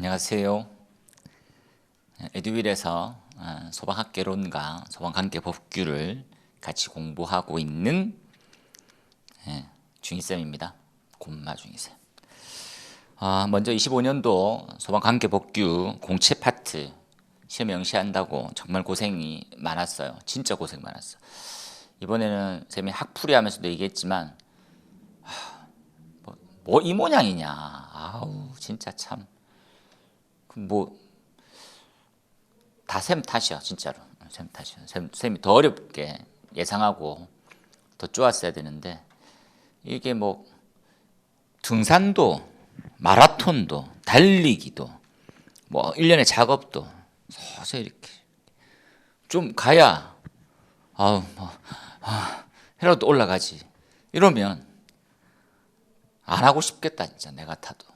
안녕하세요. 에듀윌에서 소방학개론과 소방관계법규를 같이 공부하고 있는 중이쌤입니다. 곰마 중이쌤. 먼저 25년도 소방관계법규 공채 파트 시험 명시한다고 정말 고생이 많았어요. 진짜 고생 많았어. 이번에는 쌤이 학풀이 하면서도 얘기했지만 뭐 이 모양이냐. 아우 진짜 참. 다 쌤 탓이야 진짜로. 쌤 탓이야. 쌤이 더 어렵게 예상하고 더 쪼았어야 되는데 이게 뭐 등산도 마라톤도 달리기도 뭐 1년의 작업도 서서히 이렇게 좀 가야 해라도 올라가지. 이러면 안 하고 싶겠다 진짜. 내 같아도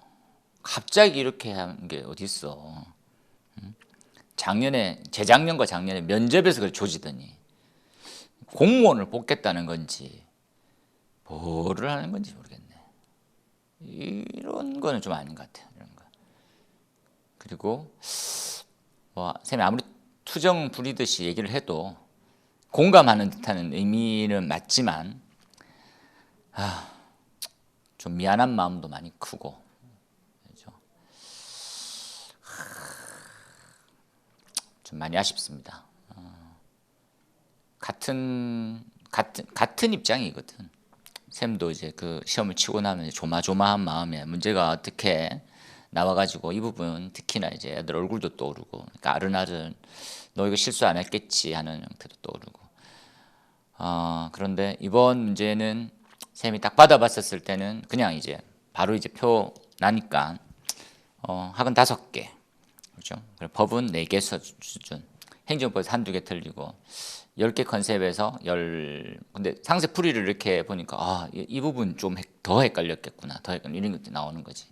갑자기 이렇게 하는 게 어딨어. 재작년과 작년에 면접에서 그걸 조지더니 공무원을 뽑겠다는 건지 뭐를 하는 건지 모르겠네. 이런 거는 좀 아닌 것 같아요. 이런 거. 그리고 쌤이 아무리 투정 부리듯이 얘기를 해도 공감하는 듯하는 의미는 맞지만 좀 미안한 마음도 많이 크고 좀 많이 아쉽습니다. 같은 입장이거든. 쌤도 이제 그 시험을 치고 나면 조마조마한 마음에 문제가 어떻게 나와가지고 이 부분 특히나 이제 애들 얼굴도 떠오르고, 그러니까 아른아른 너 이거 실수 안 했겠지 하는 형태도 떠오르고. 그런데 이번 문제는 쌤이 딱 받아봤었을 때는 그냥 이제 바로 이제 표 나니까 학은 5개. 그렇죠? 법은 4개 수준, 행정법에서 한두 개 틀리고 10개 컨셉에서 근데 상세 풀이를 이렇게 보니까 이 부분 좀 더 헷갈렸겠구나. 더 헷갈려 이런 것도 나오는 거지.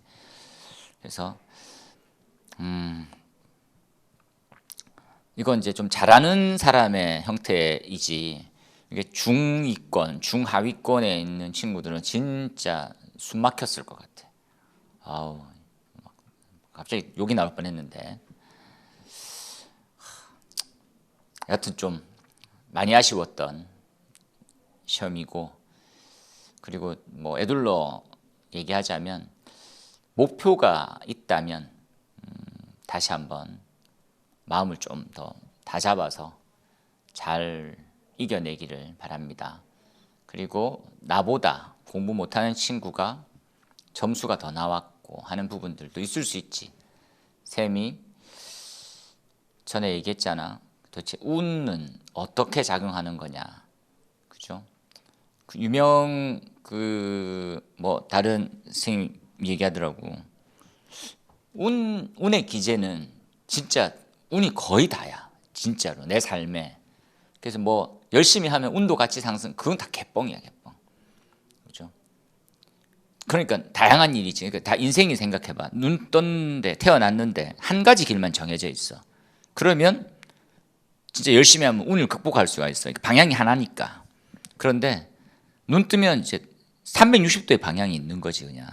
그래서 이건 이제 좀 잘하는 사람의 형태이지, 이게 중위권, 중하위권에 있는 친구들은 진짜 숨 막혔을 것 같아. 갑자기 욕이 나올 뻔했는데, 여하튼 좀 많이 아쉬웠던 시험이고, 그리고 뭐 애들로 얘기하자면 목표가 있다면 다시 한번 마음을 좀 더 다잡아서 잘 이겨내기를 바랍니다. 그리고 나보다 공부 못하는 친구가 점수가 더 나왔고 하는 부분들도 있을 수 있지. 쌤이 전에 얘기했잖아. 도대체 운은 어떻게 작용하는 거냐, 그죠? 유명 다른 선생님 얘기하더라고. 운의 기제는 진짜 운이 거의 다야, 진짜로 내 삶에. 그래서 뭐 열심히 하면 운도 같이 상승, 그건 다 개뻥이야, 개뻥. 그죠? 그러니까 다양한 일이지. 그러니까 다 인생이 생각해봐. 눈 떴는데, 태어났는데 한 가지 길만 정해져 있어. 그러면 진짜 열심히 하면 운을 극복할 수가 있어. 방향이 하나니까. 그런데 눈 뜨면 이제 360도의 방향이 있는 거지. 그냥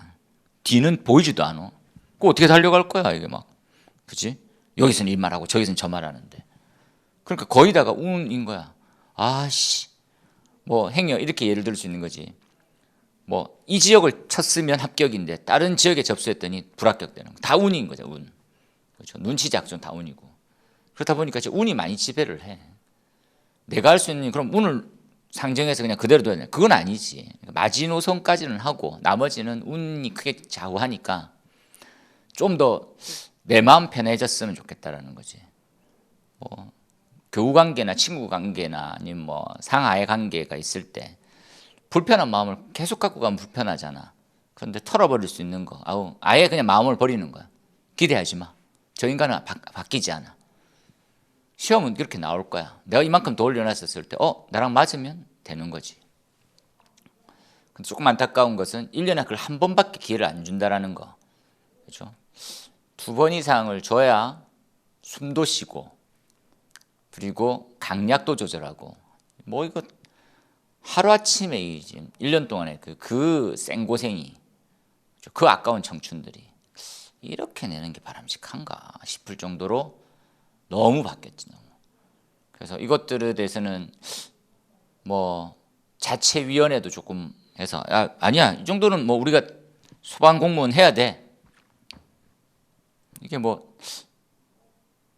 뒤는 보이지도 않아. 그거 어떻게 달려갈 거야 이게 막. 그치? 여기서는 이 말하고 저기서는 저 말하는데. 그러니까 거의 다가 운인 거야. 뭐 행여 이렇게 예를 들 수 있는 거지. 뭐 이 지역을 쳤으면 합격인데 다른 지역에 접수했더니 불합격되는 거. 다 운인 거죠. 운. 그렇죠? 눈치 작전 다 운이고. 그렇다 보니까 운이 많이 지배를 해. 내가 할 수 있는, 그럼 운을 상정해서 그냥 그대로 둬야 돼. 그건 아니지. 마지노선까지는 하고 나머지는 운이 크게 좌우하니까 좀 더 내 마음 편해졌으면 좋겠다라는 거지. 뭐 교우 관계나 친구 관계나 아니면 뭐 상하의 관계가 있을 때 불편한 마음을 계속 갖고 가면 불편하잖아. 그런데 털어버릴 수 있는 거, 아예 그냥 마음을 버리는 거야. 기대하지 마. 저 인간은 바뀌지 않아. 시험은 이렇게 나올 거야. 내가 이만큼 더 올려놨었을 때 나랑 맞으면 되는 거지. 근데 조금 안타까운 것은 1년에 그걸 한 번밖에 기회를 안 준다라는 거. 그렇죠? 2번 이상을 줘야 숨도 쉬고, 그리고 강약도 조절하고, 뭐 이거 하루아침에 1년 동안에 그 생고생이, 그 아까운 청춘들이 이렇게 내는 게 바람직한가 싶을 정도로 너무 바뀌었지. 너무. 그래서 이것들에 대해서는 뭐 자체위원회도 조금 해서 아니야 이 정도는 뭐 우리가 소방공무원 해야 돼. 이게 뭐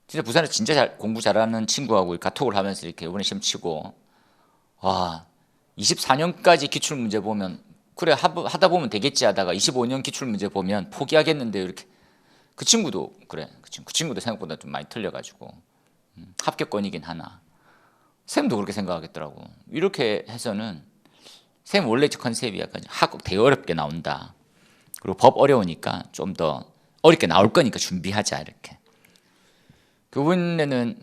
진짜 부산에 진짜 공부 잘하는 친구하고 카톡을 하면서 이렇게 이번에 시험 치고 24년까지 기출문제 보면 그래 하다 보면 되겠지 하다가 25년 기출문제 보면 포기하겠는데 이렇게 그 친구도 그래 그 친구도 생각보다 좀 많이 틀려가지고 합격권이긴 하나 쌤도 그렇게 생각하겠더라고. 이렇게 해서는 쌤 원래 컨셉이 약간 학업 되게 어렵게 나온다. 그리고 법 어려우니까 좀 더 어렵게 나올 거니까 준비하자 이렇게. 그분에는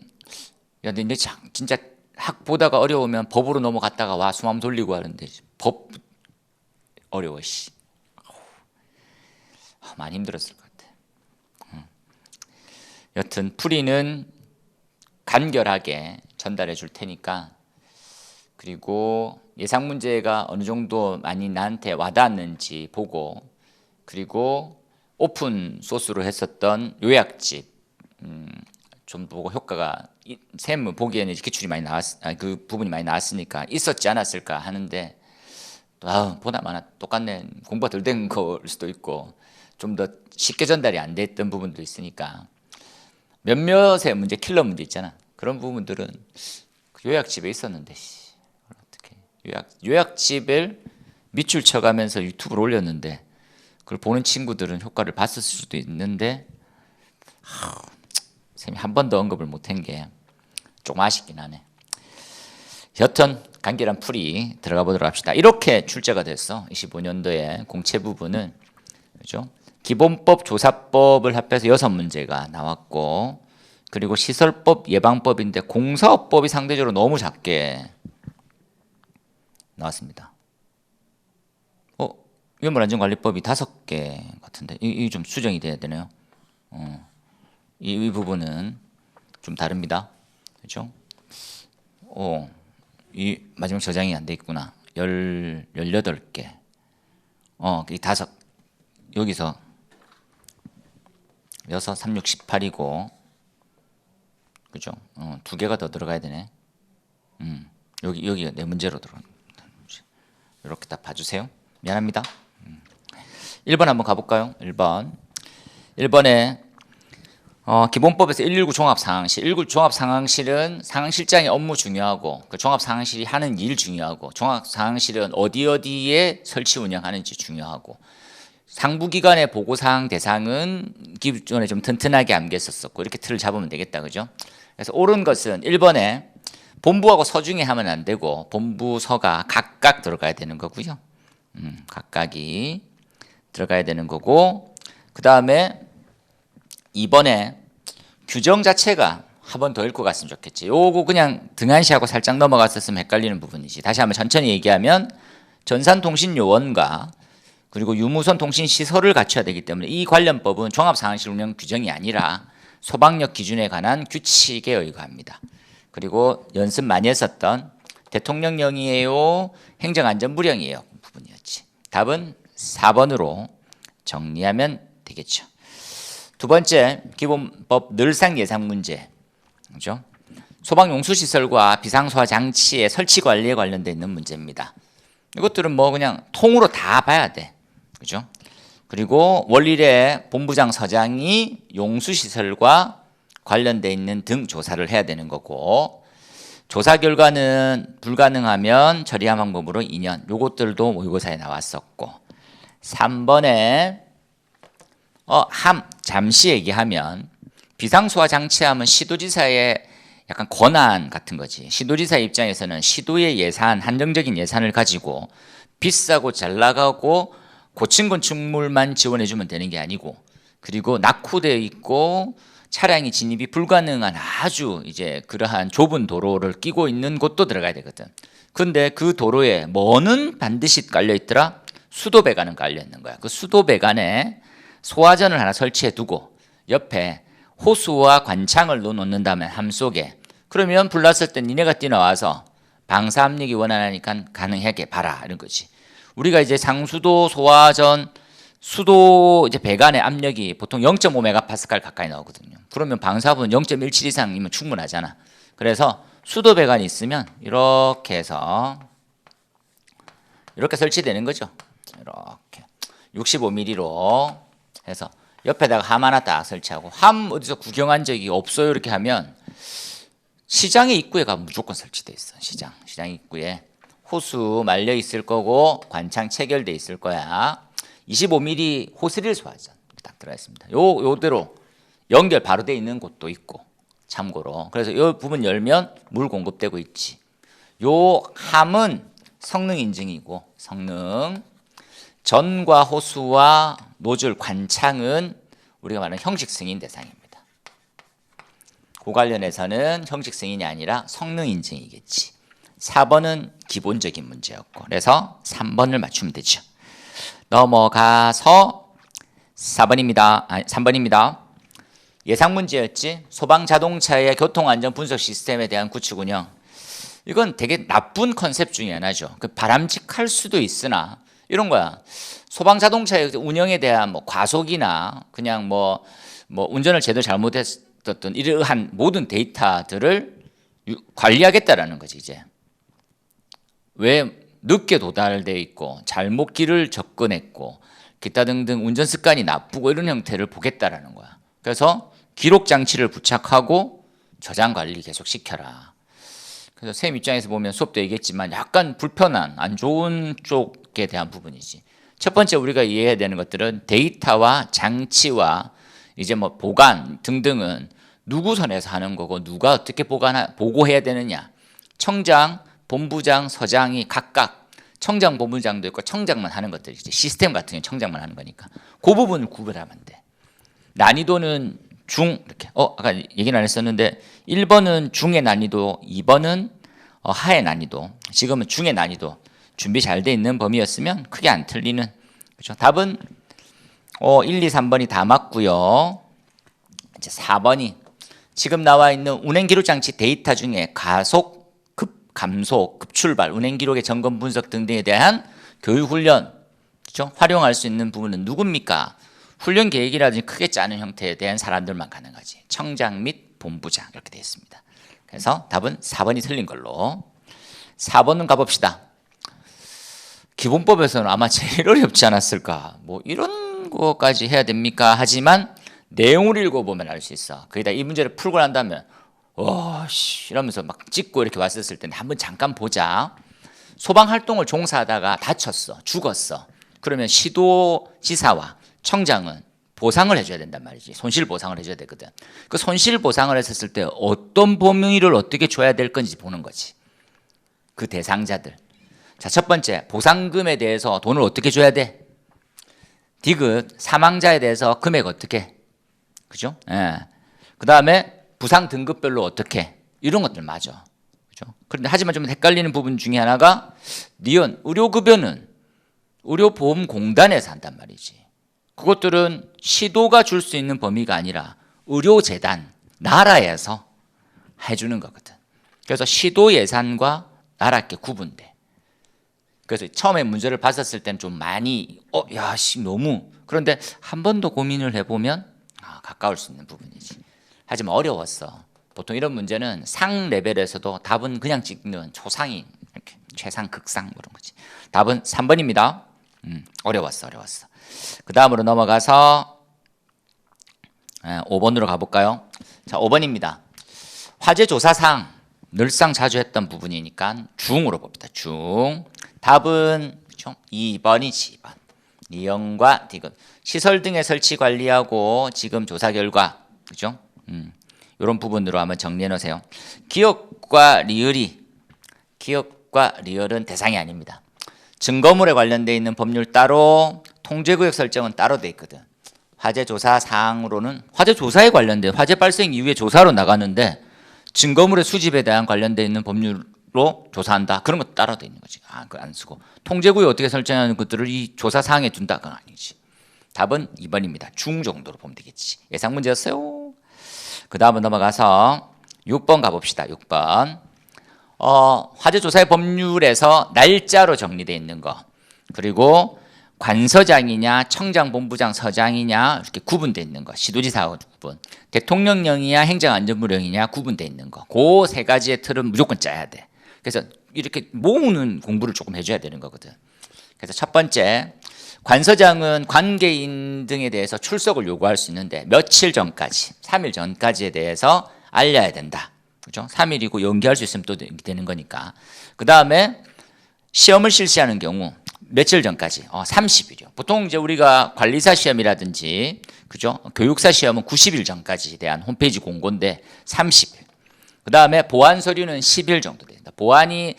야 근데 진짜 학 보다가 어려우면 법으로 넘어갔다가 와 숨 돌리고 하는데 법 어려워 씨. 많이 힘들었을 것 같아. 여튼 풀이는 간결하게 전달해 줄 테니까 그리고 예상 문제가 어느 정도 많이 나한테 와닿았는지 보고 그리고 오픈 소스로 했었던 요약집 좀 보고 효과가 쌤 보기에는 기출이 많이 그 부분이 많이 나왔으니까 있었지 않았을까 하는데 보다 많아 똑같네. 공부가 덜 된 거일 수도 있고 좀 더 쉽게 전달이 안 됐던 부분도 있으니까 몇몇의 문제 킬러 문제 있잖아. 그런 부분들은 요약집에 있었는데 어떻게 요약집을 밑줄 쳐가면서 유튜브로 올렸는데 그걸 보는 친구들은 효과를 봤을 수도 있는데 쌤이 한 번도 언급을 못한 게 조금 아쉽긴 하네. 여튼 간결한 풀이 들어가 보도록 합시다. 이렇게 출제가 됐어. 25년도에 공채 부분은 그죠? 기본법, 조사법을 합해서 6문제가 나왔고 그리고 시설법, 예방법인데 공사업법이 상대적으로 너무 작게 나왔습니다. 위험물안전관리법이 5개 같은데 이게 좀 수정이 돼야 되네요. 이 부분은 좀 다릅니다. 그렇죠? 이 마지막 저장이 안 돼 있구나. 18개. 이 5 여기서 6, 3, 6, 18이고 그죠? 2개가 더 들어가야 되네. 여기가 네 문제로 들어갑니다. 이렇게 딱 봐주세요. 미안합니다. 1번 한번 가볼까요? 1번에 기본법에서 119 종합상황실 119 종합상황실은 상황실장의 업무 중요하고 그 종합상황실이 하는 일 중요하고 종합상황실은 어디에 설치 운영하는지 중요하고 상부기관의 보고사항 대상은 기존에 좀 튼튼하게 암기했었고 이렇게 틀을 잡으면 되겠다. 그죠? 그래서 옳은 것은 1번에 본부하고 서 중에 하면 안 되고 본부서가 각각 들어가야 되는 거고요. 각각이 들어가야 되는 거고 그 다음에 2번에 규정 자체가 한 번 더 읽고 갔으면 좋겠지. 요거 그냥 등한시하고 살짝 넘어갔었으면 헷갈리는 부분이지. 다시 한번 천천히 얘기하면 전산통신요원과 그리고 유무선 통신시설을 갖춰야 되기 때문에 이 관련법은 종합상황실 운영 규정이 아니라 소방력 기준에 관한 규칙에 의거합니다. 그리고 연습 많이 했었던 대통령령이에요, 행정안전부령이에요 부분이었지. 답은 4번으로 정리하면 되겠죠. 두 번째 기본법 늘상 예상 문제, 그죠? 소방용수시설과 비상소화 장치의 설치 관리에 관련돼 있는 문제입니다. 이것들은 뭐 그냥 통으로 다 봐야 돼, 그죠? 그리고 월일에 본부장 서장이 용수시설과 관련돼 있는 등 조사를 해야 되는 거고 조사 결과는 불가능하면 처리한 방법으로 2년. 요것들도 모의고사에 나왔었고 3번에 잠시 얘기하면 비상소화 장치하면 시도지사의 약간 권한 같은 거지. 시도지사 입장에서는 시도의 예산, 한정적인 예산을 가지고 비싸고 잘 나가고 고층 건축물만 지원해주면 되는 게 아니고 그리고 낙후되어 있고 차량이 진입이 불가능한 아주 이제 그러한 좁은 도로를 끼고 있는 곳도 들어가야 되거든. 근데 그 도로에 뭐는 반드시 깔려 있더라? 수도배관은 깔려 있는 거야. 그 수도배관에 소화전을 하나 설치해 두고 옆에 호수와 관창을 놓는다면 함 속에 그러면 불났을 때 니네가 뛰어나와서 방사압력이 원활하니까 가능하게 봐라 이런 거지. 우리가 이제 상수도 소화전 수도 이제 배관의 압력이 보통 0.5메가파스칼 가까이 나오거든요. 그러면 방사분 0.17 이상이면 충분하잖아. 그래서 수도 배관이 있으면 이렇게 해서 이렇게 설치되는 거죠. 이렇게 65mm로 해서 옆에다가 함 하나 딱 설치하고, 함 어디서 구경한 적이 없어요 이렇게 하면 시장의 입구에 가면 무조건 설치돼 있어. 시장 입구에 호수 말려 있을 거고 관창 체결돼 있을 거야. 25mm 호스릴 소화전 딱 들어가 있습니다. 요대로 연결 바로 돼 있는 곳도 있고, 참고로. 그래서 이 부분 열면 물 공급되고 있지. 요 함은 성능 인증이고, 성능. 전과 호수와 노즐 관창은 우리가 말하는 형식 승인 대상입니다. 그 관련해서는 형식 승인이 아니라 성능 인증이겠지. 4번은 기본적인 문제였고, 그래서 3번을 맞추면 되죠. 넘어가서 3번입니다. 예상 문제였지. 소방 자동차의 교통안전 분석 시스템에 대한 구축 운영. 이건 되게 나쁜 컨셉 중에 하나죠. 바람직할 수도 있으나 이런 거야. 소방 자동차의 운영에 대한 뭐 과속이나 그냥 뭐 운전을 제대로 잘못했던 이러한 모든 데이터들을 관리하겠다라는 거지. 이제 왜 늦게 도달돼 있고 잘못 길을 접근했고 기타 등등 운전 습관이 나쁘고 이런 형태를 보겠다라는 거야. 그래서 기록 장치를 부착하고 저장 관리 계속 시켜라. 그래서 쌤 입장에서 보면 수업 때 얘기했지만 약간 불편한 안 좋은 쪽에 대한 부분이지. 첫 번째 우리가 이해해야 되는 것들은 데이터와 장치와 이제 뭐 보관 등등은 누구 선에서 하는 거고 누가 어떻게 보고해야 되느냐. 청장, 본부장, 서장이 각각 청장, 본부장도 있고 청장만 하는 것들이지. 시스템 같은 경우는 청장만 하는 거니까 그 부분을 구분하면 돼. 난이도는 중 이렇게 아까 얘기는 안 했었는데 1번은 중의 난이도, 2번은 하의 난이도. 지금은 중의 난이도 준비 잘 돼 있는 범위였으면 크게 안 틀리는, 그렇죠? 답은 1, 2, 3번이 다 맞고요. 이제 4번이 지금 나와 있는 운행 기록 장치 데이터 중에 가속, 감소, 급출발, 운행 기록의 점검 분석 등등에 대한 교육 훈련, 그렇죠? 활용할 수 있는 부분은 누굽니까? 훈련 계획이라든지 크게 짜는 형태에 대한 사람들만 가능하지. 청장 및 본부장 이렇게 되어 있습니다. 그래서 답은 4번이 틀린 걸로. 4번은 가봅시다. 기본법에서는 아마 제일 어렵지 않았을까. 뭐 이런 거까지 해야 됩니까? 하지만 내용을 읽어보면 알 수 있어. 거기다 이 문제를 풀고 난 다음에 이러면서 막 찍고 이렇게 왔었을 텐데 한번 잠깐 보자. 소방활동을 종사하다가 다쳤어. 죽었어. 그러면 시도지사와 청장은 보상을 해줘야 된단 말이지. 손실보상을 해줘야 되거든. 그 손실보상을 했었을 때 어떤 범위를 어떻게 줘야 될 건지 보는 거지. 그 대상자들. 자, 첫 번째, 보상금에 대해서 돈을 어떻게 줘야 돼? 디귿, 사망자에 대해서 금액 어떻게? 그죠? 예. 그 다음에 부상 등급별로 어떻게? 이런 것들 맞아. 그죠? 그런데 하지만 좀 헷갈리는 부분 중에 하나가 니은, 의료급여는 의료보험공단에서 한단 말이지. 그것들은 시도가 줄 수 있는 범위가 아니라 의료재단, 나라에서 해주는 거거든. 그래서 시도 예산과 나라께 구분돼. 그래서 처음에 문제를 봤었을 때는 좀 많이 너무, 그런데 한 번 더 고민을 해보면 가까울 수 있는 부분이지. 하지만 어려웠어. 보통 이런 문제는 상 레벨에서도 답은 그냥 찍는 초상이 이렇게 최상, 극상 뭐 이런 거지. 답은 3번입니다. 어려웠어. 그 다음으로 넘어가서 5번으로 가볼까요? 자, 5번입니다. 화재 조사상 늘상 자주 했던 부분이니까 중으로 봅니다. 중. 답은 2번이지. 2번. 니은과 디귿. 시설 등의 설치 관리하고 지금 조사 결과, 그죠? 이런 부분으로 한번 정리해 놓으세요. 기억과 리을은 대상이 아닙니다. 증거물에 관련되어 있는 법률 따로, 통제구역 설정은 따로 돼 있거든. 화재 조사 사항으로는 화재 조사에 관련된 화재 발생 이후에 조사로 나가는데 증거물의 수집에 대한 관련되어 있는 법률로 조사한다. 그런 것도 따로 돼 있는 거지. 그거 안 쓰고 통제구역 어떻게 설정하는 것들을 이 조사 사항에 둔다. 그건 아니지. 답은 2번입니다. 중 정도로 보면 되겠지. 예상 문제였어요. 그 다음은 넘어가서 6번 가봅시다. 6번. 화재 조사의 법률에서 날짜로 정리되어 있는 거, 그리고 관서장이냐 청장 본부장 서장이냐 이렇게 구분되어 있는 거. 시도지사하고 구분. 대통령령이냐 행정안전부령이냐 구분되어 있는 거. 그 세 가지의 틀은 무조건 짜야 돼. 그래서 이렇게 모으는 공부를 조금 해줘야 되는 거거든. 그래서 첫 번째, 관서장은 관계인 등에 대해서 출석을 요구할 수 있는데 며칠 전까지, 3일 전까지에 대해서 알려야 된다. 그죠? 3일이고 연기할 수 있으면 또 되는 거니까. 그 다음에 시험을 실시하는 경우 며칠 전까지, 30일이요. 보통 이제 우리가 관리사 시험이라든지, 그죠? 교육사 시험은 90일 전까지 대한 홈페이지 공고인데 30일. 그 다음에 보안 서류는 10일 정도 된다. 보안이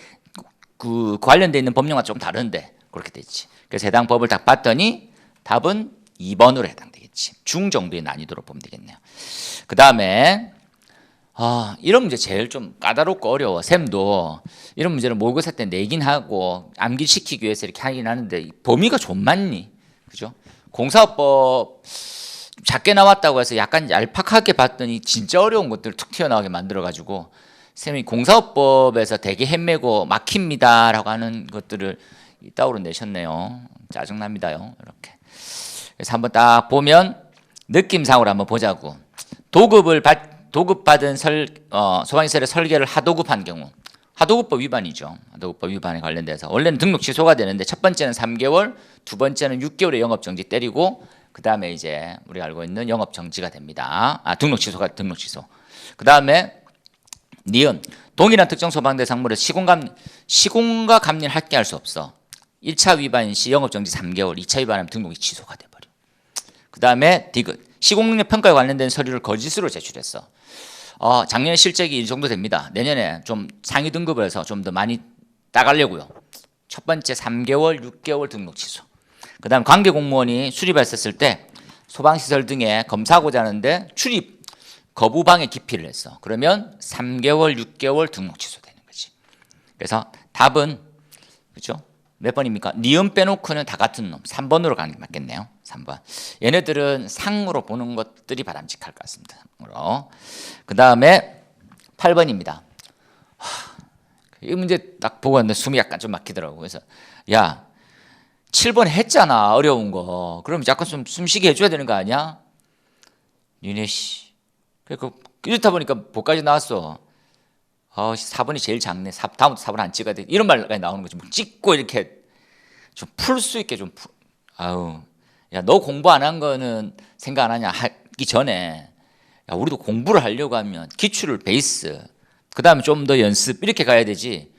그 관련돼 있는 법령과 조금 다른데 그렇게 되지. 그래서 해당 법을 딱 봤더니 답은 2번으로 해당되겠지. 중 정도의 난이도로 보면 되겠네요. 그 다음에 이런 문제 제일 좀 까다롭고 어려워. 쌤도 이런 문제를 모의고사 때 내긴 하고 암기시키기 위해서 이렇게 하긴 하는데 범위가 좀 많니? 그죠? 공사법 작게 나왔다고 해서 약간 얄팍하게 봤더니 진짜 어려운 것들을 툭 튀어나오게 만들어가지고 쌤이 공사법에서 되게 헤매고 막힙니다라고 하는 것들을 이따구로 내셨네요. 짜증납니다요. 이렇게. 그래서 한번 딱 보면 느낌상으로 한번 보자고. 도급받은 소방시설의 설계를 하도급한 경우, 하도급법 위반이죠. 하도급법 위반에 관련돼서 원래는 등록 취소가 되는데 첫 번째는 3개월, 두 번째는 6개월의 영업정지 때리고 그 다음에 이제 우리가 알고 있는 영업정지가 됩니다. 등록 취소. 그 다음에 니은 동일한 특정 소방 대상물에 시공과 감리를 함께 할 수 없어. 1차 위반 시 영업정지 3개월, 2차 위반하면 등록이 취소가 돼버려. 그 다음에 디귿 시공능력 평가에 관련된 서류를 거짓으로 제출했어. 작년에 실적이 이 정도 됩니다. 내년에 좀 상위 등급을 해서 좀 더 많이 따가려고요. 첫 번째 3개월, 6개월 등록 취소. 그 다음 관계 공무원이 수리했었을 때 소방시설 등에 검사하고자 하는데 출입 거부방해 기피를 했어. 그러면 3개월, 6개월 등록 취소되는 거지. 그래서 답은 그렇죠? 몇 번입니까? 니은 빼놓고는 다 같은 놈. 3번으로 가는 게 맞겠네요. 3번. 얘네들은 상으로 보는 것들이 바람직할 것 같습니다. 그 다음에 8번입니다. 이 문제 딱 보고 왔는데 숨이 약간 좀 막히더라고. 그래서 야 7번 했잖아. 어려운 거. 그럼 약간 좀 숨쉬게 해줘야 되는 거 아니야? 니네 씨. 이렇다 보니까 복까지 나왔어. 4번이 제일 작네. 다음부터 4번 안 찍어야 돼. 이런 말까지 나오는 거지. 뭐 찍고 이렇게 좀 풀 수 있게 좀 야, 너 공부 안 한 거는 생각 안 하냐 하기 전에 야, 우리도 공부를 하려고 하면 기출을 베이스 그 다음에 좀 더 연습 이렇게 가야 되지.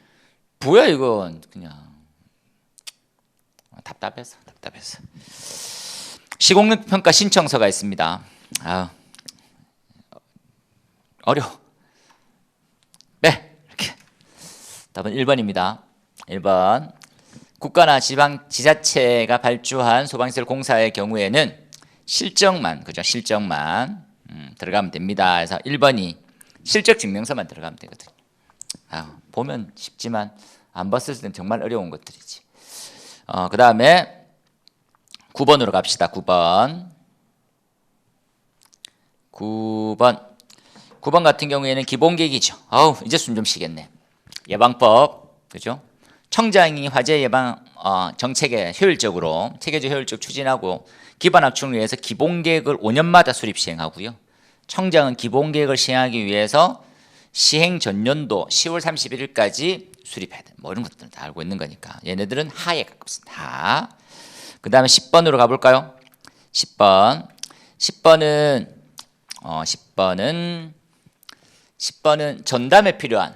뭐야 이건 그냥 답답해서. 시공능 평가 신청서가 있습니다. 어려워. 네, 이렇게. 답은 1번입니다. 1번. 국가나 지방 지자체가 발주한 소방시설 공사의 경우에는 실적만, 그죠? 실적만 들어가면 됩니다. 그래서 1번이 실적 증명서만 들어가면 되거든요. 보면 쉽지만 안 봤을 때는 정말 어려운 것들이지. 그 다음에 9번으로 갑시다. 9번 같은 경우에는 기본계획이죠. 이제 숨 좀 쉬겠네. 예방법, 그죠? 청장이 화재 예방 정책에 효율적으로 체계적 효율적 추진하고 기반 압축을 위해서 기본계획을 5년마다 수립 시행하고요. 청장은 기본계획을 시행하기 위해서 시행 전년도 10월 31일까지 수립해야 돼. 뭐 이런 것들은 다 알고 있는 거니까. 얘네들은 하에 가깝습니다. 그 다음에 10번으로 가볼까요? 10번은 전담에 필요한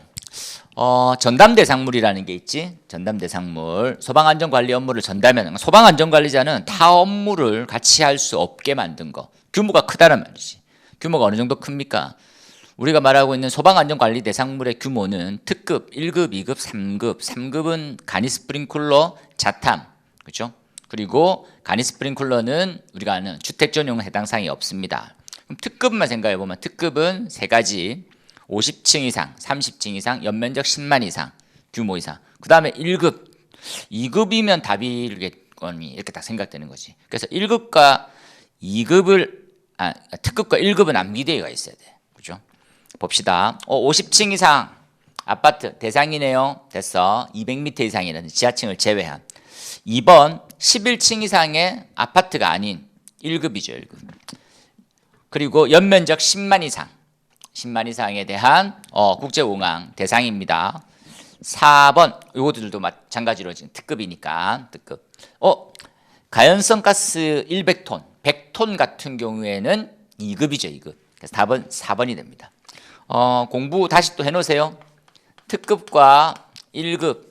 전담 대상물이라는 게 있지. 전담 대상물. 소방안전관리 업무를 전담하는 소방안전관리자는 타 업무를 같이 할 수 없게 만든 거. 규모가 크다는 말이지. 규모가 어느 정도 큽니까? 우리가 말하고 있는 소방안전관리 대상물의 규모는 특급, 1급, 2급, 3급. 3급은 간이 스프링클러, 자탐. 그렇죠? 그리고 간이 스프링클러는 우리가 아는 주택 전용은 해당 사항이 없습니다. 그럼 특급만 생각해 보면 특급은 세 가지. 50층 이상, 30층 이상, 연면적 10만 이상, 규모 이상. 그 다음에 1급, 2급이면 답이겠거니 이렇게 딱 생각되는 거지. 그래서 1급과 2급을 특급과 1급은 암기대회가 있어야 돼. 그죠? 봅시다. 50층 이상 아파트 대상이네요. 됐어. 200m 이상이라는 지하층을 제외한. 2번 11층 이상의 아파트가 아닌 1급이죠. 1급. 그리고 연면적 10만 이상, 10만 이상에 대한 국제공항 대상입니다. 4번 요것들도 마찬가지로 지금 특급이니까 특급. 가연성 가스 100톤, 100톤 같은 경우에는 2급이죠. 2급. 그래서 답은 4번이 됩니다. 공부 다시 또 해놓으세요. 특급과 1급,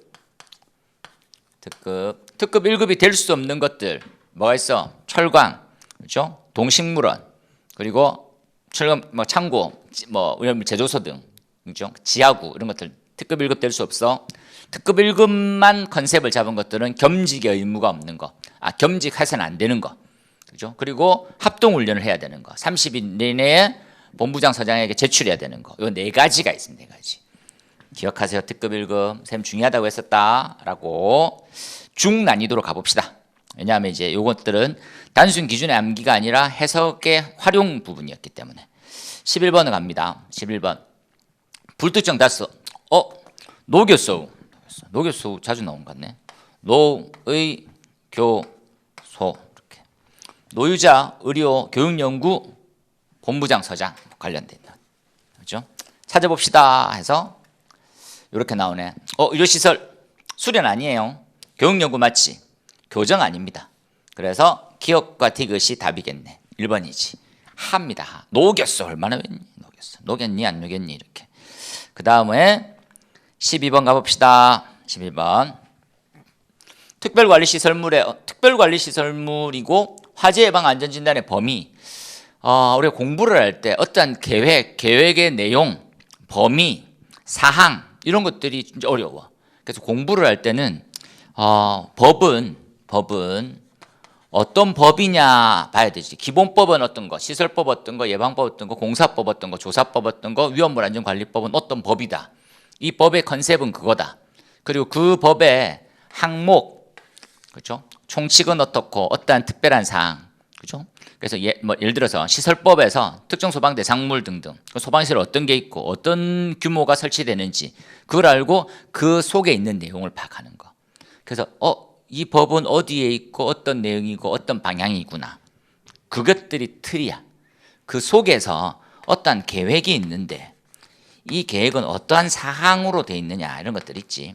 특급 1급이 될 수 없는 것들 뭐가 있어? 철강, 그렇죠? 동식물원, 그리고 철강, 창고, 제조소 등, 그렇죠? 지하구 이런 것들 특급 1급 될 수 없어. 특급 1급만 컨셉을 잡은 것들은 겸직의 의무가 없는 거, 겸직해서는 안 되는 거, 그렇죠? 그리고 합동 훈련을 해야 되는 거, 30일 내내에 본부장 서장에게 제출해야 되는 거, 이 네 가지가 있습니다. 네 가지. 기억하세요. 특급 1급 쌤 중요하다고 했었다라고 중난이도로 가봅시다. 왜냐하면 이제 요것들은 단순 기준의 암기가 아니라 해석의 활용 부분이었기 때문에. 11번을 갑니다. 11번 불특정 다수. 노교소. 노교소 자주 나온 것 같네. 노의 교소 이렇게. 노유자 의료 교육연구 본부장 서장 관련된 것. 그렇죠? 찾아봅시다 해서 이렇게 나오네. 의료시설 수련 아니에요. 교육연구 맞지? 교정 아닙니다. 그래서 기억과 티귿이 답이겠네. 1번이지. 합니다. 녹였어. 얼마나 웬니? 녹였어. 녹였니 안 녹였니 이렇게. 그 다음에 12번 가봅시다. 11번 특별관리시설물이고 화재 예방 안전진단의 범위. 우리가 공부를 할 때 어떠한 계획의 내용, 범위, 사항 이런 것들이 진짜 어려워. 그래서 공부를 할 때는 법은 어떤 법이냐 봐야 되지. 기본법은 어떤 거, 시설법 어떤 거, 예방법 어떤 거, 공사법 어떤 거, 조사법 어떤 거, 위험물 안전관리법은 어떤 법이다. 이 법의 컨셉은 그거다. 그리고 그 법의 항목, 그렇죠? 총칙은 어떻고 어떠한 특별한 사항, 그렇죠? 그래서 예를 들어서 시설법에서 특정 소방 대상물 등등 소방시설 어떤 게 있고 어떤 규모가 설치되는지 그걸 알고 그 속에 있는 내용을 파악하는 거. 그래서 이 법은 어디에 있고 어떤 내용이고 어떤 방향이구나. 그것들이 틀이야. 그 속에서 어떠한 계획이 있는데 이 계획은 어떠한 사항으로 돼 있느냐 이런 것들 있지.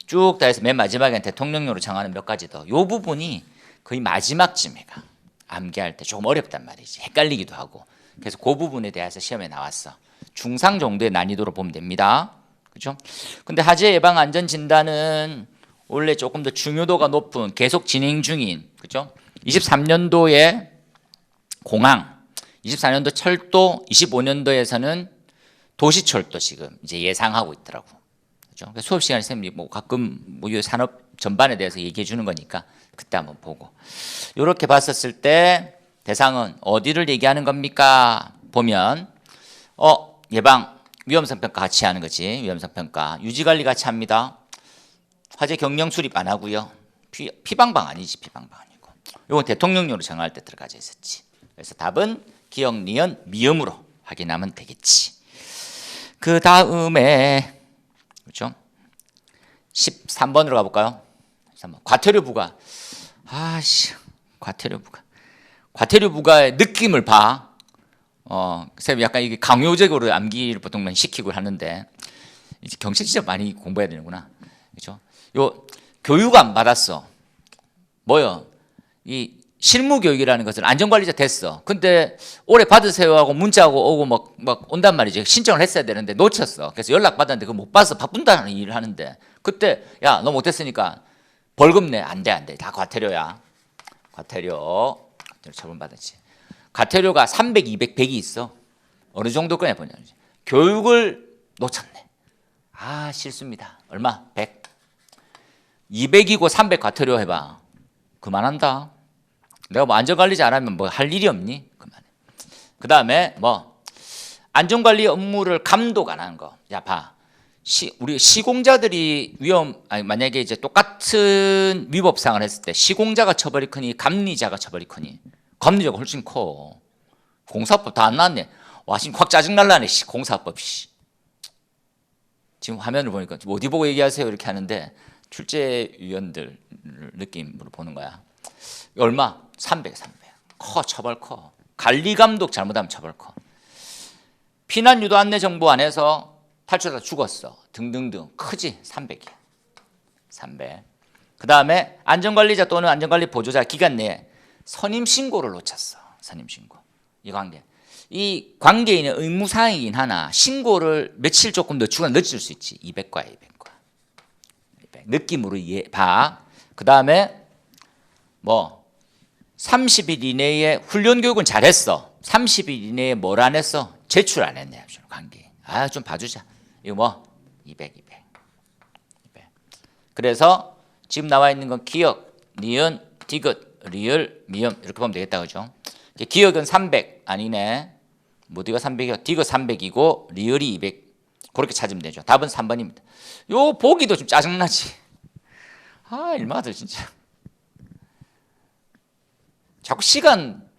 쭉 다 해서 맨 마지막에 대통령령으로 정하는 몇 가지 더. 이 부분이 거의 마지막쯤에 가. 암기할 때 조금 어렵단 말이지. 헷갈리기도 하고. 그래서 그 부분에 대해서 시험에 나왔어. 중상 정도의 난이도로 보면 됩니다. 그렇죠? 근데 화재 예방 안전 진단은 원래 조금 더 중요도가 높은 계속 진행 중인, 그렇죠? 23년도에 공항, 24년도 철도, 25년도에서는 도시철도 지금 이제 예상하고 있더라고. 그렇죠? 수업 시간에 선생님이 가끔 이 산업 전반에 대해서 얘기해 주는 거니까 그때 한번 보고. 이렇게 봤었을 때 대상은 어디를 얘기하는 겁니까? 보면 예방, 위험성 평가 같이 하는 거지. 위험성 평가, 유지 관리 같이 합니다. 화재 경영 수립 안 하고요. 피방방 아니지. 피방방 아니고. 이건 대통령령으로 정할 때 들어가져 있었지. 그래서 답은 기억, 니은, 미음으로 확인하면 되겠지. 그 다음에 그렇죠? 13번으로 가볼까요? 13번. 과태료 부과. 과태료 부과의 느낌을 봐. 선생님 약간 이게 강요적으로 암기를 보통 시키고 하는데 이제 경찰 진짜 많이 공부해야 되는구나. 그렇죠? 요 교육 안 받았어. 뭐요? 이 실무 교육이라는 것은 안전관리자 됐어. 근데 올해 받으세요 하고 문자하고 오고 막 온단 말이지. 신청을 했어야 되는데 놓쳤어. 그래서 연락 받았는데 그거 못 봐서 바쁜다는 일을 하는데 그때 야 너 못했으니까 벌금 내. 안 돼. 다 과태료야. 과태료 처분받았지. 과태료가 300, 200, 100이 있어. 어느 정도 꺼내 보냐. 교육을 놓쳤네. 실수입니다. 얼마? 100. 200이고 300 과태료 해봐. 그만한다. 내가 안전관리 잘하면 할 일이 없니? 그만해. 그 다음에 안전관리 업무를 감독 안 하는 거. 야, 봐. 우리 시공자들이 만약에 이제 똑같은 위법사항을 했을 때 시공자가 처벌이 크니 감리자가 처벌이 크니 감리자가 훨씬 커. 공사법 다 안 나왔네. 지금 확 짜증날라네. 공사법. 지금 화면을 보니까 어디 보고 얘기하세요 이렇게 하는데 출제위원들 느낌으로 보는 거야. 얼마? 300. 커, 처벌 커. 관리 감독 잘못하면 처벌 커. 피난 유도 안내 정보 안 해서 탈출하다 죽었어. 등등등. 크지? 300이야. 300. 그 다음에 안전관리자 또는 안전관리 보조자 기간 내에 선임신고를 놓쳤어. 선임신고. 이 관계. 이 관계인의 의무사항이긴 하나 신고를 며칠 조금 늦추거나 늦출 수 있지. 200과야 200과. 200. 느낌으로 봐. 그 다음에 뭐 30일 이내에 훈련 교육은 잘했어. 30일 이내에 뭘 안 했어? 제출 안 했네. 관계인. 아, 좀 봐주자. 이거 뭐 200. 그래서 지금 나와 있는 건 기억, 니은, 디귿, 리을, 미음 이렇게 보면 되겠다. 그죠? 기억은 300 아니네. 뭐 디가 300이고 디귿 300이고 리을이 200. 그렇게 찾으면 되죠. 답은 3번입니다. 요 보기도 좀 짜증나지. 아, 일마들 진짜. 자꾸 시간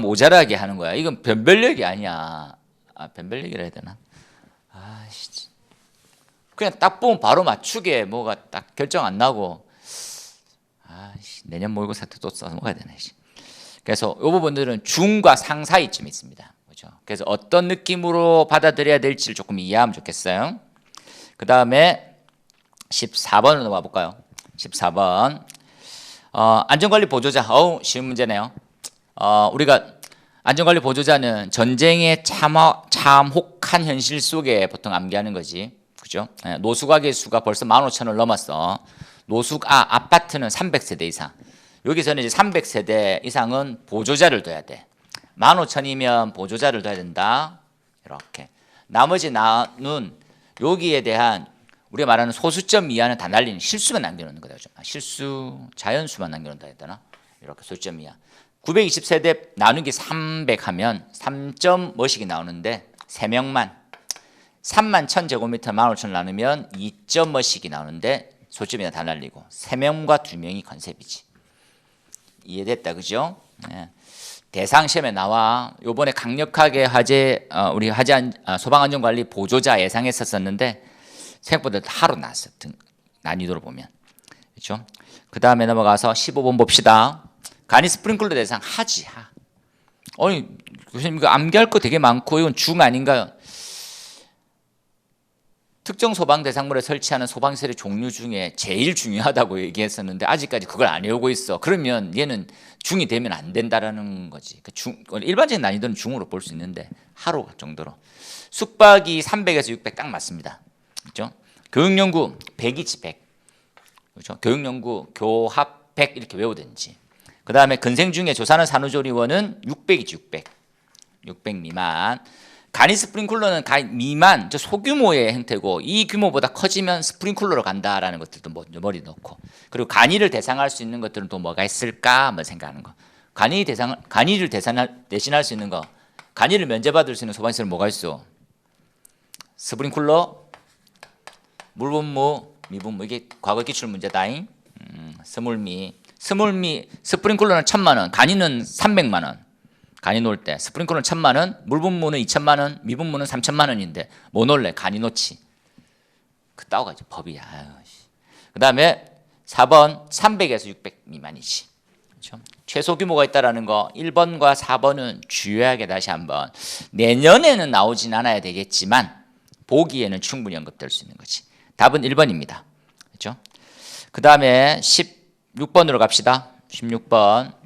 모자라게 하는 거야. 이건 변별력이 아니야. 아, 변별력이라 해야 되나? 아, 진짜. 그냥 딱 보면 바로 맞추게 뭐가 딱 결정 안 나고. 아, 내년 모의고사 때 또 써먹어야 되네. 그래서 이 부분들은 중과 상 사이쯤 있습니다. 그렇죠? 그래서 어떤 느낌으로 받아들여야 될지를 조금 이해하면 좋겠어요. 그 다음에 14번으로 넘어가 볼까요? 14번. 안전관리 보조자. 쉬운 문제네요. 우리가 안전관리 보조자는 전쟁에 참혹한 현실 속에 보통 암기하는 거지. 그죠? 노숙아의 수가 벌써 15,000을 넘었어. 아파트는 300세대 이상. 여기서는 이제 300세대 이상은 보조자를 둬야 돼. 15,000이면 보조자를 둬야 된다. 이렇게. 나머지 나는 여기에 대한 우리가 말하는 소수점 이하는 다 날리는 실수만 남겨놓는 거죠. 실수, 자연수만 남겨놓는다 해야 되나? 이렇게 소수점 이하. 920세대 나누기 300 하면 3점 뭐씩이 나오는데 3명만 3만 1000제곱미터 15,000 나누면 2점 뭐씩이 나오는데 소점이나 다 날리고 3명과 2명이 컨셉이지. 이해됐다, 그죠? 네. 대상 시험에 나와. 요번에 강력하게 우리 소방안전관리 보조자 예상했었는데 생각보다 하루 나왔어. 난이도로 보면. 그렇죠? 그 다음에 넘어가서 15번 봅시다. 간이 스프링클러 대상 하지. 교수님 이거 암기할 거 되게 많고 이건 중 아닌가요? 특정 소방 대상물에 설치하는 소방시설의 종류 중에 제일 중요하다고 얘기했었는데 아직까지 그걸 안 외우고 있어. 그러면 얘는 중이 되면 안 된다라는 거지. 일반적인 난이도는 중으로 볼 수 있는데 하루 정도로. 숙박이 300에서 600 딱 맞습니다. 그렇죠? 교육연구 100이지 100. 그렇죠? 교육연구 교합 100 이렇게 외우든지. 그 다음에 근생 중에 조사는 산후조리원은 600이지 600. 600 미만. 간이 스프링클러는 미만, 소규모의 형태고 이 규모보다 커지면 스프링클러로 간다라는 것들도 머리 넣고 그리고 간이를 대상할 수 있는 것들은 또 뭐가 있을까 한번 생각하는 거. 간이를 대신할 수 있는 거. 간이를 면제받을 수 있는 소방시설 뭐가 있어? 스프링클러, 물분무, 미분무. 이게 과거 기출 문제다잉. 스물미, 스프링클러는 1,000만 원, 간이는 300만 원. 간이 놓을 때 스프링클러는 1,000만 원, 물분무는 2,000만 원, 미분무는 3,000만 원인데 뭐 놓을래? 간이 놓지. 그 따오가지 법이야. 그 다음에 4번 300에서 600 미만이지. 그렇죠? 최소 규모가 있다라는 거 1번과 4번은 주요하게 다시 한번 내년에는 나오진 않아야 되겠지만 보기에는 충분히 언급될 수 있는 거지. 답은 1번입니다. 그렇죠? 그 다음에 16번으로 갑시다. 16번.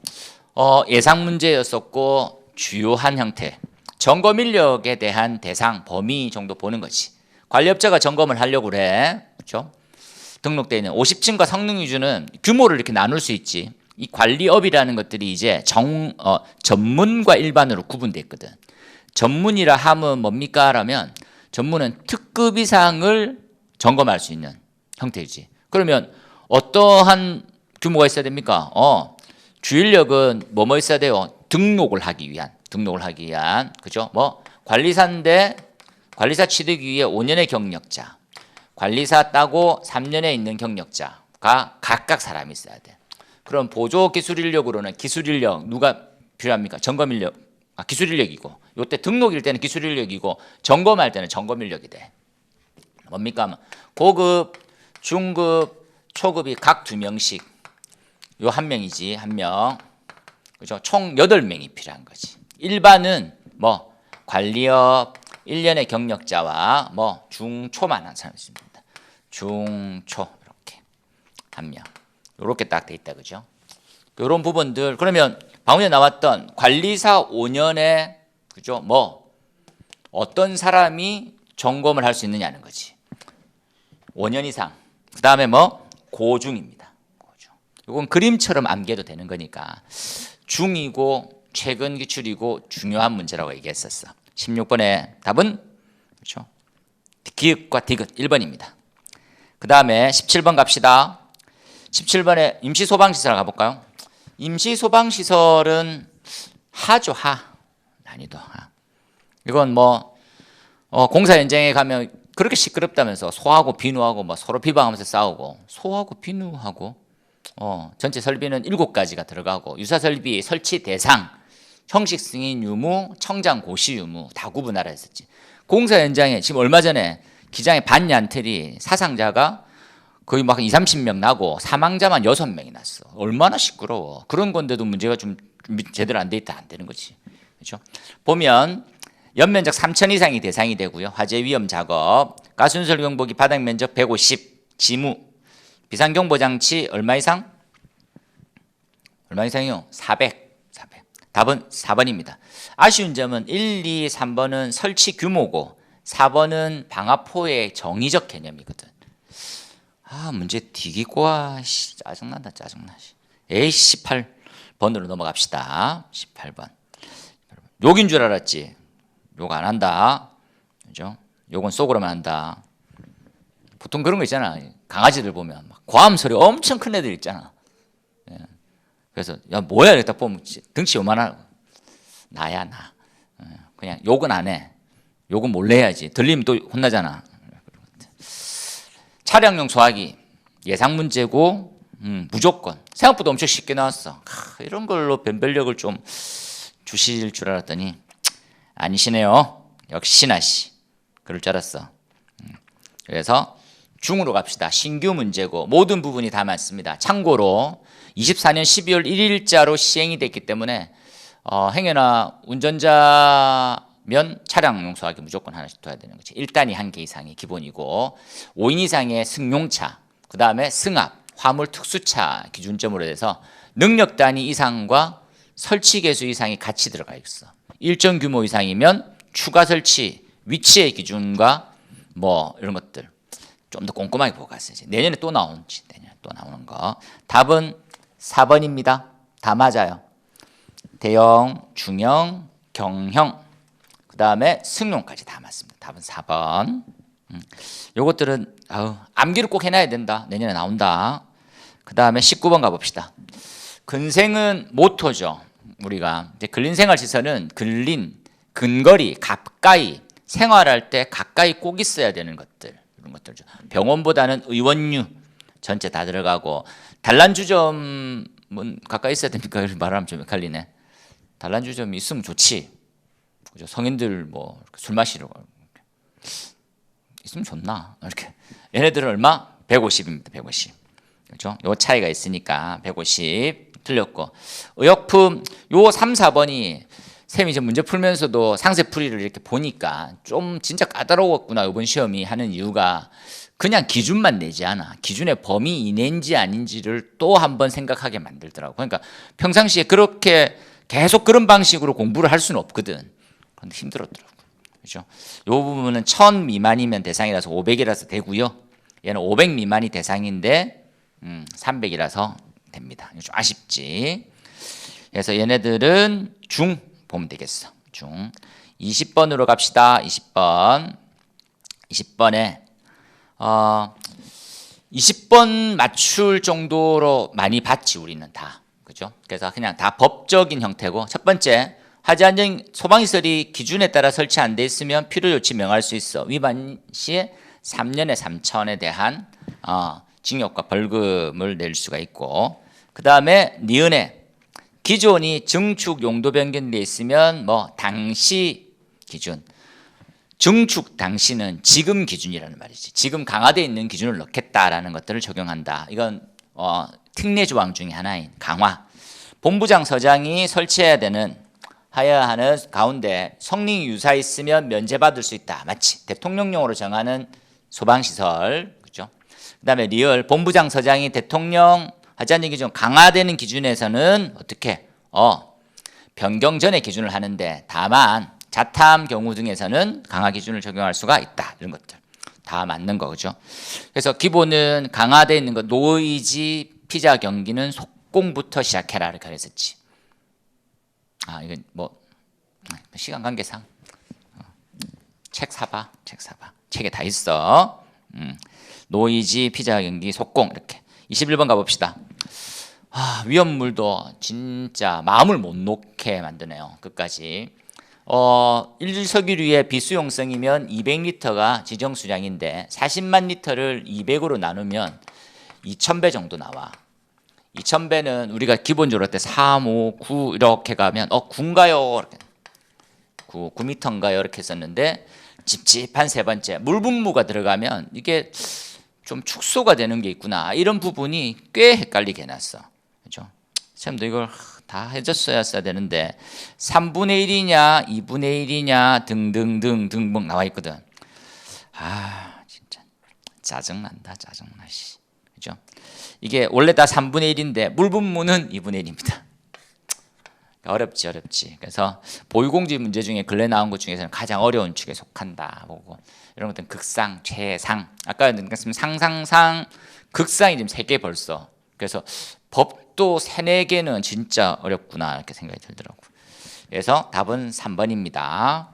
예상 문제였었고 주요한 형태. 점검 인력에 대한 대상, 범위 정도 보는 거지. 관리업자가 점검을 하려고 그래. 그렇죠? 등록되어 있는 50층과 성능 위주는 규모를 이렇게 나눌 수 있지. 이 관리업이라는 것들이 이제 전문과 일반으로 구분되어 있거든. 전문이라 하면 뭡니까? 라면 전문은 특급 이상을 점검할 수 있는 형태이지. 그러면 어떠한 규모가 있어야 됩니까? 주인력은 뭐뭐 있어야 돼요? 등록을 하기 위한, 그죠? 관리사인데 관리사 취득 위에 5년의 경력자, 관리사 따고 3년에 있는 경력자가 각각 사람이 있어야 돼. 그럼 보조 기술 인력으로는 기술 인력 누가 필요합니까? 점검 인력, 기술 인력이고, 요때 등록일 때는 기술 인력이고, 점검할 때는 점검 인력이 돼. 뭡니까? 고급, 중급, 초급이 각 2명씩. 요 한 명이지, 한 명. 그죠? 총 8명이 필요한 거지. 일반은 뭐 관리업 1년의 경력자와 뭐 중초만 한 사람이 있습니다. 중초 이렇게 한 명. 이렇게 딱 돼 있다. 그죠? 이런 부분들. 그러면 방금 전에 나왔던 관리사 5년에 그죠? 뭐 어떤 사람이 점검을 할 수 있느냐는 거지. 5년 이상. 그다음에 뭐 고중입니다. 고중. 이건 그림처럼 암기해도 되는 거니까 중이고 최근 기출이고 중요한 문제라고 얘기했었어. 16번의 답은 그렇죠? 기읍과 디귿 1번입니다. 그다음에 17번 갑시다. 17번에 임시 소방시설 가볼까요? 임시 소방시설은 하죠, 하. 난이도 하. 이건 뭐 공사 현장에 가면 그렇게 시끄럽다면서 소하고 비누하고 뭐 서로 비방하면서 싸우고 소하고 비누하고 전체 설비는 7가지가 들어가고 유사 설비 설치 대상, 형식 승인 유무, 청장 고시 유무 다 구분하라 했었지. 공사 현장에 지금 얼마 전에 기장에 반얀틀이 사상자가 거의 막 20, 30명 나고 사망자만 6명이 났어. 얼마나 시끄러워. 그런 건데도 문제가 좀 제대로 안 돼 있다 안 되는 거지. 그렇죠? 보면 연면적 3천 이상이 대상이 되고요. 화재 위험 작업, 가스누설 경보기 바닥 면적 150, 지무, 비상경보 장치 얼마 이상? 얼마 이상이요? 400. 답은 4번입니다. 아쉬운 점은 1, 2, 3번은 설치 규모고 4번은 방화포의 정의적 개념이거든. 문제 디기꼬아 짜증난다 짜증나. 에이 18번으로 넘어갑시다. 18번. 욕인 줄 알았지. 욕 안 한다. 그죠? 욕은 속으로만 한다. 보통 그런 거 있잖아. 강아지들 보면 막 고함 소리 엄청 큰 애들 있잖아. 예. 그래서 야 뭐야 이랬다 보면 등치 요만하고 나야 나. 그냥 욕은 안 해. 욕은 몰래 해야지. 들리면 또 혼나잖아. 차량용 소화기 예상 문제고 무조건 생각보다 엄청 쉽게 나왔어. 이런 걸로 변별력을 좀 주실 줄 알았더니 아니시네요. 역시나 씨. 그럴 줄 알았어. 그래서 중으로 갑시다. 신규 문제고 모든 부분이 다 맞습니다. 참고로 24년 12월 1일자로 시행이 됐기 때문에 행여나 운전자면 차량 용서하기 무조건 하나씩 둬야 되는 거지. 1단위 1개 이상이 기본이고 5인 이상의 승용차, 그 다음에 승합, 화물 특수차 기준점으로 해서 능력 단위 이상과 설치 개수 이상이 같이 들어가 있어. 일정 규모 이상이면 추가 설치, 위치의 기준과 뭐 이런 것들 좀 더 꼼꼼하게 보고 갔어야지. 내년에 또 나오는지, 내년에 또 나오는 거. 답은 4번입니다. 다 맞아요. 대형, 중형, 경형, 그 다음에 승용까지 다 맞습니다. 답은 4번. 요것들은 암기를 꼭 해놔야 된다. 내년에 나온다. 그 다음에 19번 가봅시다. 근생은 모토죠. 우리가 이제 근린생활시설은 근거리, 가까이 생활할 때 가까이 꼭 있어야 되는 것들 이런 것들죠. 병원보다는 의원유 전체 다 들어가고 단란주점은 가까이 있어야 됩니까? 말하면 좀 헷갈리네. 단란주점이 있으면 좋지. 그죠? 성인들 뭐 술 마시러 있으면 좋나? 이렇게 얘네들은 얼마? 150입니다. 150. 그렇죠? 요 차이가 있으니까 150 틀렸고 의역품 요 3, 4번이 쌤이 이제 문제 풀면서도 상세풀이를 이렇게 보니까 좀 진짜 까다로웠구나 이번 시험이 하는 이유가 그냥 기준만 내지 않아. 기준의 범위 이내인지 아닌지를 또 한번 생각하게 만들더라고. 그러니까 평상시에 그렇게 계속 그런 방식으로 공부를 할 수는 없거든. 그런데 힘들었더라고. 그렇죠? 이 부분은 1000 미만이면 대상이라서 500이라서 되고요. 얘는 500 미만이 대상인데 300이라서 됩니다. 좀 아쉽지. 그래서 얘네들은 중 보면 되겠어. 중. 20번으로 갑시다. 20번. 20번에 20번 맞출 정도로 많이 봤지 우리는 다. 그죠? 그래서 그냥 다 법적인 형태고 첫 번째 화재 안전 소방시설이 기준에 따라 설치 안 돼 있으면 필요 조치 명할 수 있어. 위반 시에 3년에 3천에 대한 징역과 벌금을 낼 수가 있고 그 다음에 니은에 기존이 증축 용도 변경돼 있으면 뭐 당시 기준 증축 당시는 지금 기준이라는 말이지. 지금 강화되어 있는 기준을 넣겠다라는 것들을 적용한다. 이건 특례 조항 중에 하나인 강화. 본부장 서장이 설치해야 되는 하여야 하는 가운데 성능이 유사했으면 면제받을 수 있다. 마치 대통령령으로 정하는 소방시설, 그죠? 그다음에 리얼 본부장 서장이 대통령 하자는 기준 강화되는 기준에서는 어떻게 변경 전의 기준을 하는데 다만 자탐 경우 등에서는 강화 기준을 적용할 수가 있다. 이런 것들 다 맞는 거죠. 그래서 기본은 강화되어 있는 거 노이즈 피자 경기는 속공부터 시작해라 이렇게 했었지. 이건 뭐 시간 관계상 책 사봐. 책에 다 있어. 노이즈 피자 경기 속공 이렇게. 21번 가봅시다. 위험물도 진짜 마음을 못 놓게 만드네요. 끝까지. 일석이류의 비수용성이면 200리터가 지정 수량인데 40만 리터를 200으로 나누면 2000배 정도 나와. 2000배는 우리가 기본적으로 때 3, 5, 9 이렇게 가면 9인가요? 이렇게 9m인가요? 이렇게 썼는데 찝찝한 세 번째 물분무가 들어가면 이게 좀 축소가 되는 게 있구나. 이런 부분이 꽤 헷갈리게 해놨어. 그렇죠? 선생님도 이걸 다 해줬어야 되는데 3분의 1이냐 2분의 1이냐 등등등 등등 나와 있거든. 진짜 짜증난다. 그죠? 이게 원래 다 3분의 1인데 물분무는 2분의 1입니다. 어렵지. 그래서 보유공지 문제 중에 근래 나온 것 중에서는 가장 어려운 축에 속한다. 보고 이런 것들은 극상, 최상. 아까 말씀드린 상상상, 극상이 지금 3개 벌써. 그래서 법도 3, 4개는 진짜 어렵구나 이렇게 생각이 들더라고. 그래서 답은 3번입니다.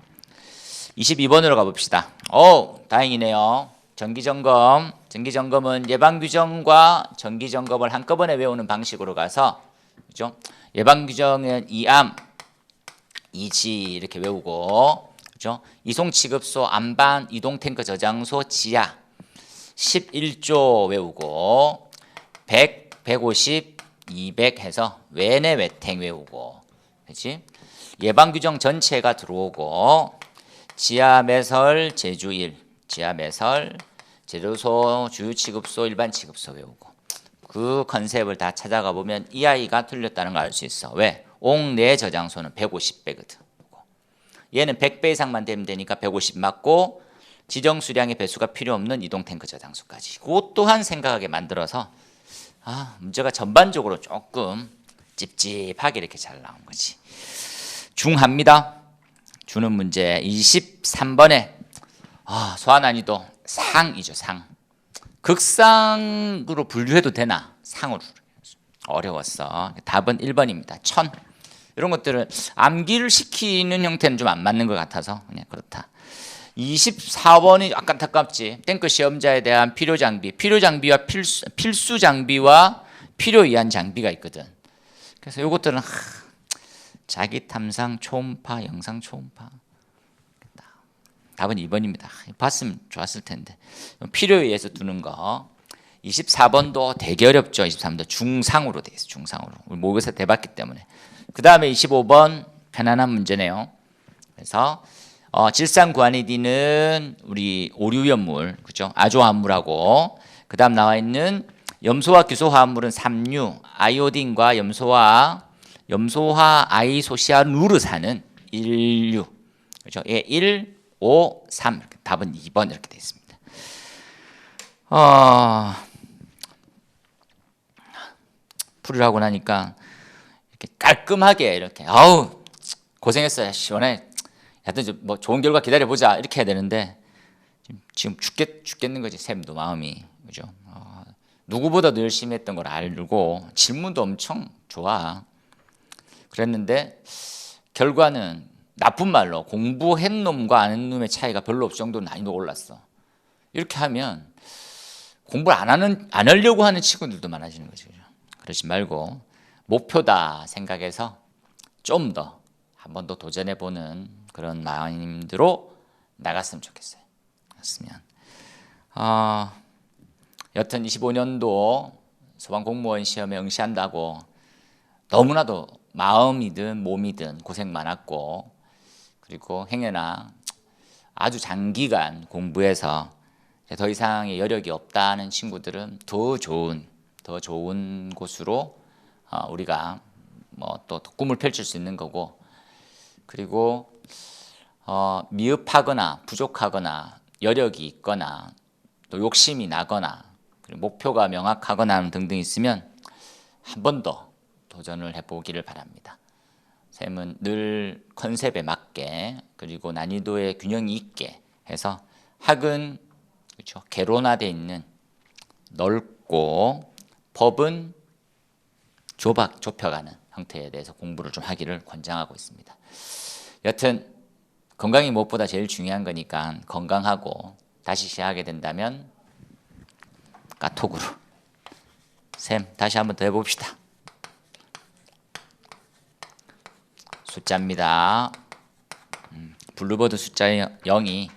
22번으로 가봅시다. 다행이네요. 정기점검은 예방규정과 정기점검을 한꺼번에 외우는 방식으로 가서, 그죠? 예방규정은 이암, 이지 이렇게 외우고, 그죠? 이송취급소, 안반, 이동탱크 저장소, 지하 11조 외우고 100, 150, 200 해서 외내 외탱 외우고, 그렇지? 예방규정 전체가 들어오고 지하 매설, 제주 1, 지하 매설, 제조소, 주유취급소, 일반취급소 외우고 그 컨셉을 다 찾아가 보면 이 아이가 틀렸다는 걸 알 수 있어. 왜? 옥내 저장소는 150배거든. 얘는 100배 이상만 되면 되니까 150 맞고 지정 수량의 배수가 필요 없는 이동탱크 저장소까지. 그것 또한 생각하게 만들어서 문제가 전반적으로 조금 찝찝하게 이렇게 잘 나온 거지. 중합니다. 주는 문제 23번에 소화 난이도 상이죠. 상. 극상으로 분류해도 되나? 상으로. 어려웠어. 답은 1번입니다. 천. 이런 것들은 암기를 시키는 형태는 좀 안 맞는 것 같아서 그냥 그렇다. 24번이 약간 안타깝지. 탱크 시험자에 대한 필요 장비와 필수 장비와 필요 이한 장비가 있거든. 그래서 이것들은 자기 탐상 초음파, 영상 초음파. 답은 2번입니다. 봤으면 좋았을 텐데. 필요에 의해서 두는 거. 24번도 되게 어렵죠. 23번도 중상으로 돼 있어. 중상으로. 우리 모의고사 대봤기 때문에. 그 다음에 25번 편안한 문제네요. 그래서 질산구안이디는 우리 오류연물, 그죠? 아조화합물하고 그 다음 나와 있는 염소화 규소화합물은 삼류, 아이오딘과 염소화 아이소시아누르산은 1류, 그죠? 예, 1, 5, 3 답은 2번 이렇게 되어 있습니다. 풀이를 하고 나니까 이렇게 깔끔하게 이렇게 고생했어요. 시원해. 하여튼 뭐 좋은 결과 기다려 보자 이렇게 해야 되는데 지금 죽겠는 거지. 쌤도 마음이, 그죠? 누구보다도 열심히 했던 걸 알고 질문도 엄청 좋아. 그랬는데 결과는 나쁜 말로 공부한 놈과 아는 놈의 차이가 별로 없을 정도로 난이도가 올랐어. 이렇게 하면 공부를 안 하려고 하는 친구들도 많아지는 거죠. 그러지 말고 목표다 생각해서 좀 더 한 번 더 도전해보는 그런 마음으로 나갔으면 좋겠어요. 그렇으면 여튼 25년도 소방공무원 시험에 응시한다고 너무나도 마음이든 몸이든 고생 많았고, 그리고 행여나 아주 장기간 공부해서 더 이상의 여력이 없다는 친구들은 더 좋은 더 좋은 곳으로 우리가 뭐 또 꿈을 펼칠 수 있는 거고, 그리고 미흡하거나 부족하거나 여력이 있거나 또 욕심이 나거나 그리고 목표가 명확하거나 등등 있으면 한 번 더 도전을 해보기를 바랍니다. 쌤은 늘 컨셉에 맞게 그리고 난이도의 균형이 있게 해서 학은 그렇죠, 개론화되어 있는 넓고 법은 좁혀가는 형태에 대해서 공부를 좀 하기를 권장하고 있습니다. 여튼 건강이 무엇보다 제일 중요한 거니까 건강하고 다시 시작하게 된다면 카톡으로 쌤 다시 한번 더 해봅시다. 숫자입니다. 블루버드 숫자 0이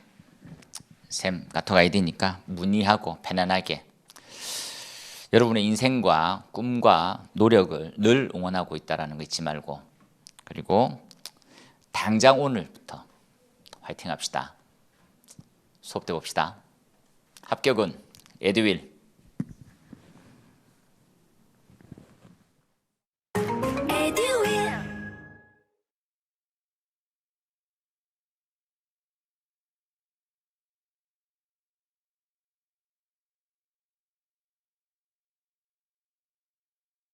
쌤 카톡 아이디니까 문의하고 편안하게 여러분의 인생과 꿈과 노력을 늘 응원하고 있다는 거 잊지 말고, 그리고 당장 오늘부터 화이팅 합시다. 수업 때 봅시다. 합격은 에듀윌